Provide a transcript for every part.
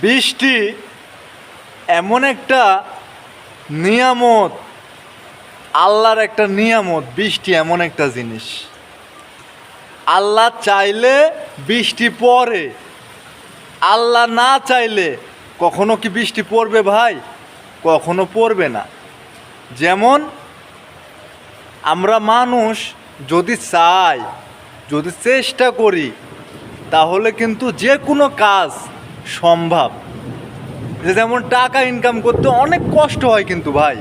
বৃষ্টি এমন একটা নিয়ামত, আল্লাহর একটা নিয়ামত। বৃষ্টি এমন একটা জিনিস, আল্লাহ চাইলে বৃষ্টি পড়ে, আল্লাহ না চাইলে কখনো কি বৃষ্টি পড়বে ভাই? কখনো পড়বে না। যেমন আমরা মানুষ যদি চাই, যদি চেষ্টা করি, তাহলে কিন্তু যে কোনো কাজ সম্ভব। যেমন টাকা ইনকাম করতে অনেক কষ্ট হয়, কিন্তু ভাই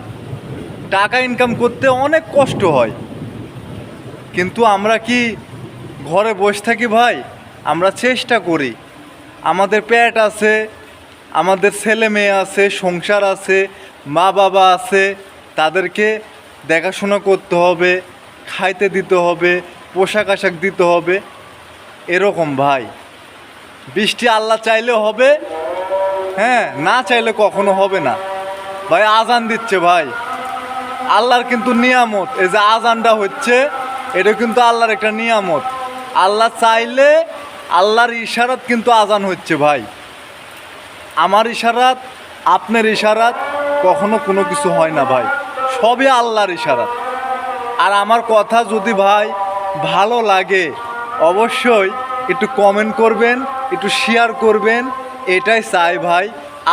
টাকা ইনকাম করতে অনেক কষ্ট হয়, কিন্তু আমরা কি ঘরে বসে থাকি ভাই? আমরা চেষ্টা করি। আমাদের পেট আছে, আমাদের ছেলে মেয়ে আছে, সংসার আছে, মা বাবা আছে, তাদেরকে দেখাশোনা করতে হবে, খাইতে দিতে হবে, পোশাক আশাক দিতে হবে। এরকম ভাই, বৃষ্টি আল্লাহ চাইলে হবে, হ্যাঁ, না চাইলে কখনো হবে না। ভাই আজান দিচ্ছে ভাই, আল্লাহর কিন্তু নিয়ামত। এই যে আজানটা হচ্ছে, এটা কিন্তু আল্লাহর একটা নিয়ামত। আল্লাহ চাইলে, আল্লাহর ইশারাত কিন্তু আজান হচ্ছে ভাই। আমার ইশারাত, আপনার ইশারাত কখনো কোনো কিছু হয় না ভাই, সবই আল্লাহর ইশারাত। আর আমার কথা যদি ভাই ভালো লাগে, অবশ্যই একটু কমেন্ট করবেন, একটু শেয়ার করবেন। এটাই চাই ভাই,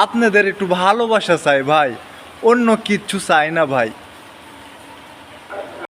আপনাদের একটু ভালোবাসা চাই ভাই, অন্য কিচ্ছু চাই না ভাই।